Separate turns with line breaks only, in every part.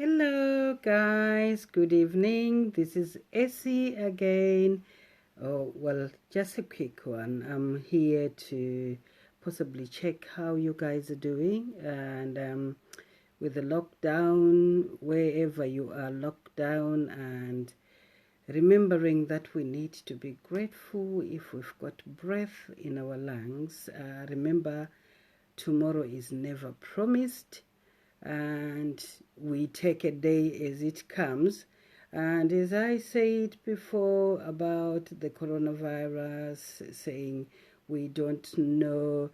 Hello guys, good evening. This is Essie again. Oh, well, just a quick one. I'm here to possibly check how you guys are doing, and with the lockdown, wherever you are locked down, and remembering that we need to be grateful if we've got breath in our lungs. Remember, tomorrow is never promised, and we take a day as it comes. And as I said before about the coronavirus, saying we don't know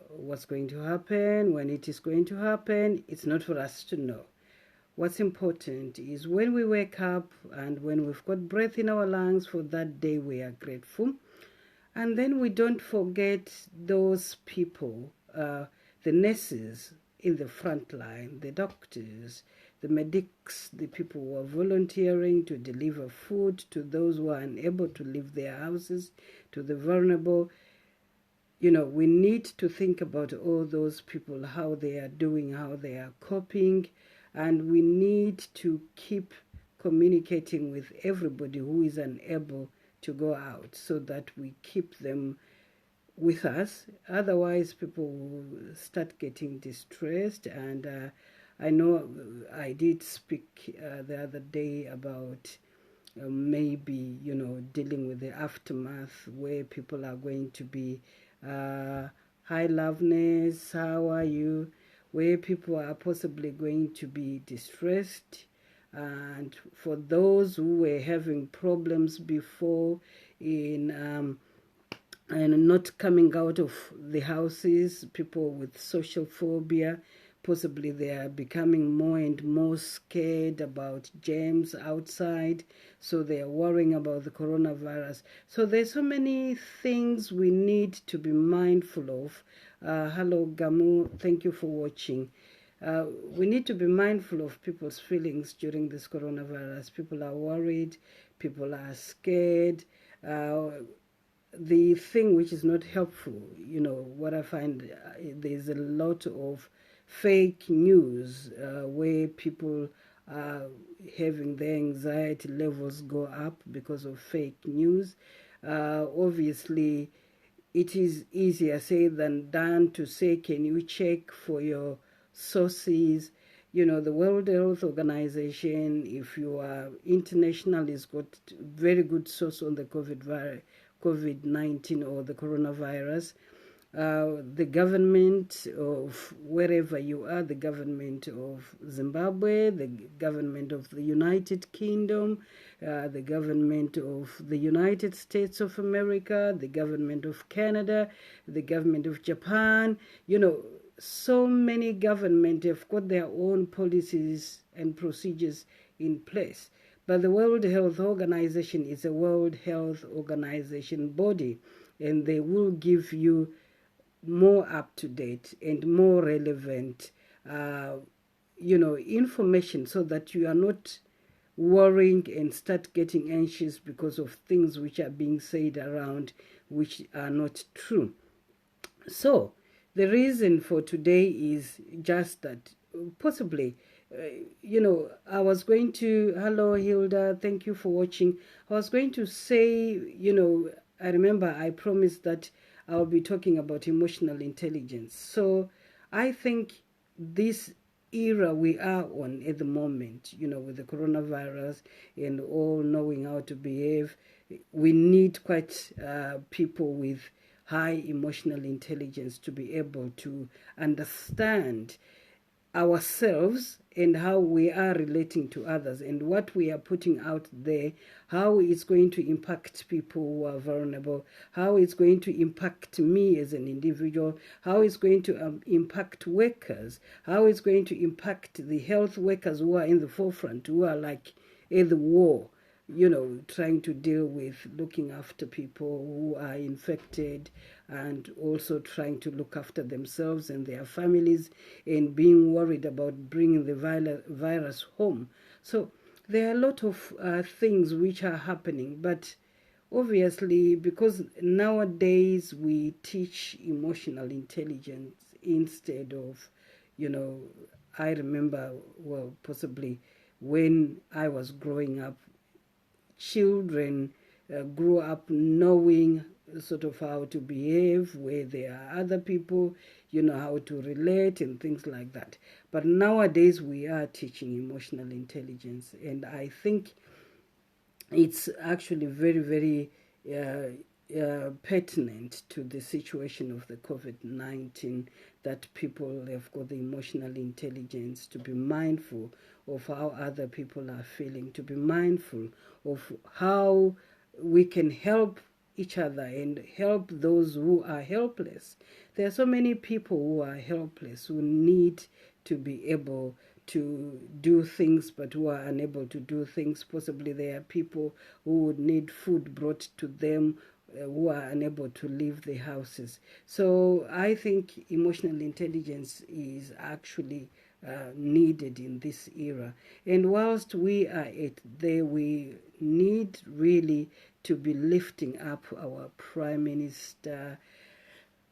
what's going to happen, when it is going to happen, it's not for us to know. What's important is when we wake up and when we've got breath in our lungs, for that day we are grateful. And then we don't forget those people, the nurses in the front line, the doctors, the medics, the people who are volunteering to deliver food to those who are unable to leave their houses, to the vulnerable. We need to think about all those people, how they are doing, how they are coping, and we need to keep communicating with everybody who is unable to go out so that we keep them with us. Otherwise, people will start getting distressed. And I know I did speak the other day about maybe, dealing with the aftermath where people are going to be, hi, Loveness, how are you? Where people are possibly going to be distressed. And for those who were having problems before in and not coming out of the houses, people with social phobia, possibly they are becoming more and more scared about germs outside, so they are worrying about the coronavirus. So there's so many things we need to be mindful of. Hello Gamu, thank you for watching. We need to be mindful of people's feelings during this coronavirus. People are worried, people are scared. The thing which is not helpful, what I find, there's a lot of fake news where people are having their anxiety levels go up because of fake news. Obviously, it is easier said than done to say, can you check for your sources? The World Health Organization, if you are international, has got very good source on the COVID-19 or the coronavirus. The government of wherever you are, the government of Zimbabwe, the government of the United Kingdom, the government of the United States of America, the government of Canada, the government of Japan, so many governments have got their own policies and procedures in place. But the World Health Organization is a World Health Organization body, and they will give you more up-to-date and more relevant, information, so that you are not worrying and start getting anxious because of things which are being said around which are not true. So the reason for today is just that possibly, I was going to, hello Hilda, thank you for watching. I was going to say, I remember I promised that I'll be talking about emotional intelligence. So I think this era we are on at the moment, with the coronavirus and all knowing how to behave, we need quite people with high emotional intelligence to be able to understand ourselves and how we are relating to others and what we are putting out there, how it's going to impact people who are vulnerable, how it's going to impact me as an individual, how it's going to impact workers, how it's going to impact the health workers who are in the forefront, who are like at the war, trying to deal with looking after people who are infected and also trying to look after themselves and their families and being worried about bringing the virus home. So there are a lot of things which are happening, but obviously, because nowadays we teach emotional intelligence instead of, I remember, well, possibly when I was growing up, children grew up knowing sort of how to behave, where there are other people, how to relate and things like that. But nowadays we are teaching emotional intelligence, and I think it's actually very, very pertinent to the situation of the COVID-19 that people have got the emotional intelligence to be mindful of how other people are feeling, to be mindful of how we can help each other and help those who are helpless. There are so many people who are helpless, who need to be able to do things but who are unable to do things. Possibly there are people who would need food brought to them, who are unable to leave their houses. So I think emotional intelligence is actually needed in this era. And whilst we are there, we need really to be lifting up our Prime Minister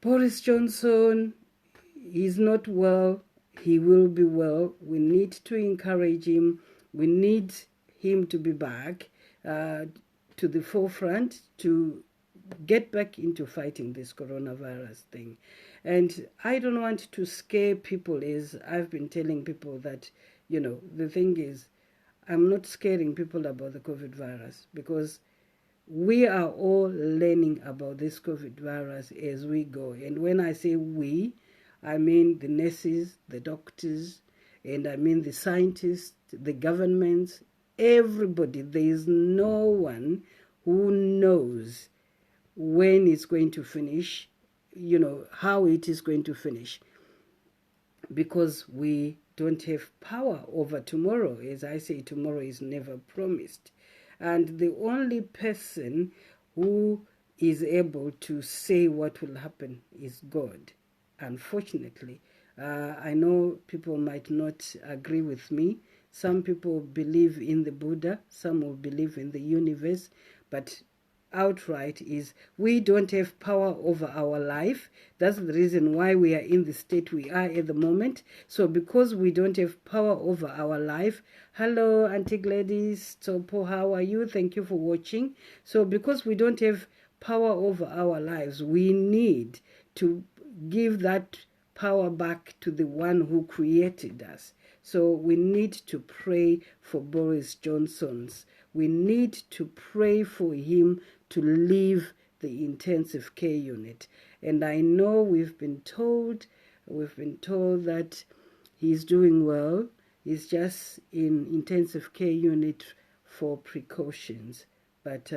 Boris Johnson. He's not well. He will be well. We need to encourage him. We need him to be back to the forefront to get back into fighting this coronavirus thing. And I don't want to scare people, as I've been telling people that, the thing is, I'm not scaring people about the COVID virus, because we are all learning about this COVID virus as we go. And when I say we, I mean the nurses, the doctors, and I mean the scientists, the governments, everybody. There is no one who knows when it's going to finish, how it is going to finish, because we don't have power over tomorrow. As I say, tomorrow is never promised. And the only person who is able to say what will happen is God, unfortunately. I know people might not agree with me. Some people believe in the Buddha, some will believe in the universe, but outright is we don't have power over our life. That's the reason why we are in the state we are at the moment. So because we don't have power over our life, hello Auntie Gladys Topo, how are you? Thank you for watching. So because we don't have power over our lives, we need to give that power back to the one who created us. So we need to pray for Boris Johnson's. We need to pray for him to leave the intensive care unit. And I know we've been told that he's doing well. He's just in intensive care unit for precautions. But,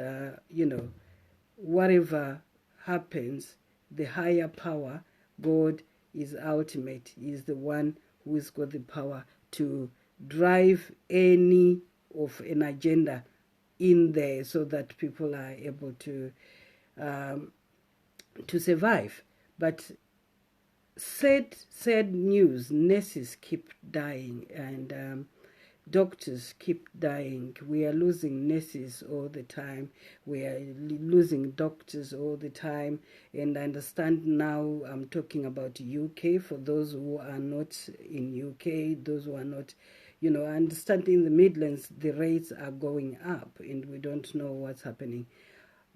whatever happens, the higher power, God, is ultimate. He is the one who has got the power to drive any of an agenda in there so that people are able to survive. But sad news, nurses keep dying and doctors keep dying. We are losing nurses all the time. We are losing doctors all the time. And I understand now I'm talking about UK. For those who are not in UK, those who are not, I understand in the Midlands the rates are going up and we don't know what's happening.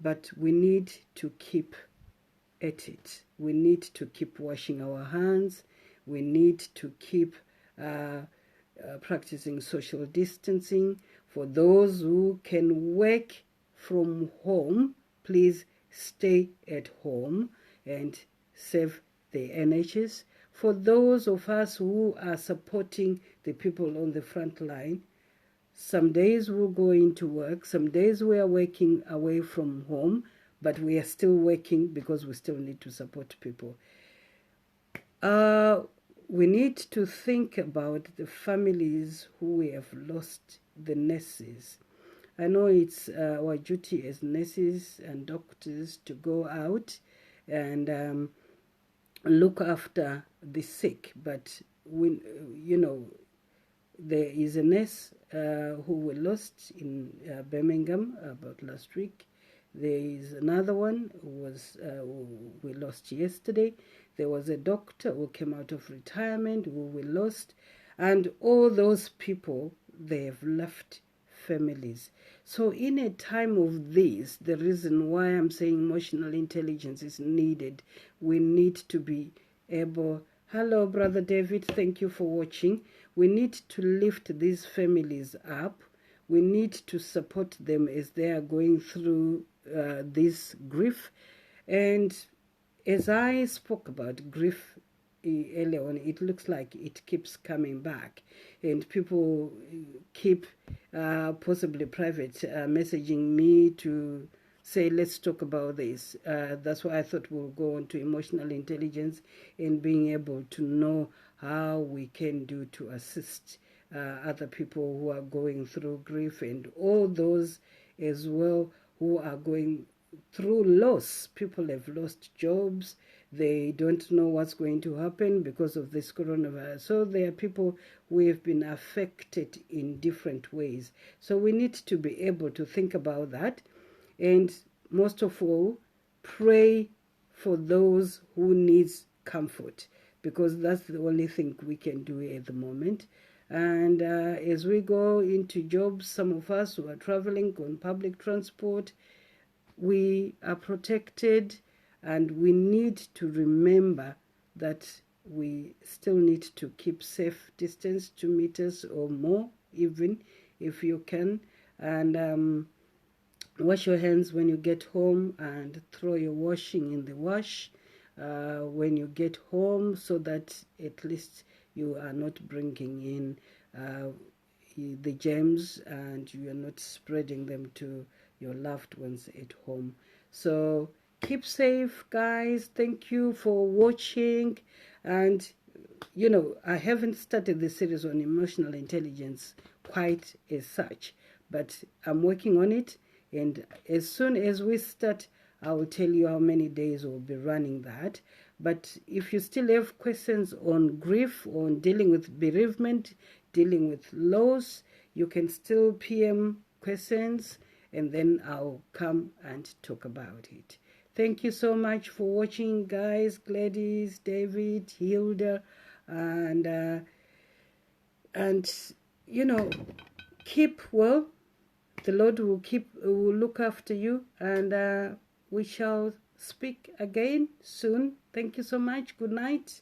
But we need to keep at it. We need to keep washing our hands. We need to keep practicing social distancing. For those who can work from home, please stay at home and save the NHS. For those of us who are supporting the people on the front line, some days we'll go into work, some days we are working away from home, but we are still working because we still need to support people. We need to think about the families who have lost the nurses. I know it's our duty as nurses and doctors to go out and look after the sick, but there is a nurse who we lost in Birmingham about last week. There is another one who we lost yesterday. There was a doctor who came out of retirement who we lost. And all those people, they have left families. So in a time of this, the reason why I'm saying emotional intelligence is needed, we need to be able... Hello, Brother David, thank you for watching. We need to lift these families up. We need to support them as they are going through this grief. And as I spoke about grief earlier on, it looks like it keeps coming back, and people keep possibly private messaging me to say, let's talk about this. That's why I thought we'll go on to emotional intelligence and being able to know how we can do to assist other people who are going through grief, and all those as well who are going through loss. People have lost jobs. They don't know what's going to happen because of this coronavirus. So there are people who have been affected in different ways. So we need to be able to think about that. And most of all, pray for those who needs comfort, because that's the only thing we can do at the moment. And as we go into jobs, some of us who are traveling on public transport, we are protected, and we need to remember that we still need to keep safe distance, 2 meters or more, even if you can. And wash your hands when you get home, and throw your washing in the wash when you get home, so that at least you are not bringing in the germs, and you are not spreading them to your loved ones at home. So keep safe, guys. Thank you for watching. And you know, I haven't started the series on emotional intelligence quite as such, but I'm working on it, and as soon as we start, I will tell you how many days we'll be running that. But if you still have questions on grief, on dealing with bereavement, dealing with loss, you can still PM questions, and then I'll come and talk about it. Thank you so much for watching, guys. Gladys, David, Hilda, and you know, keep well. The Lord will look after you, and we shall speak again soon. Thank you so much. Good night.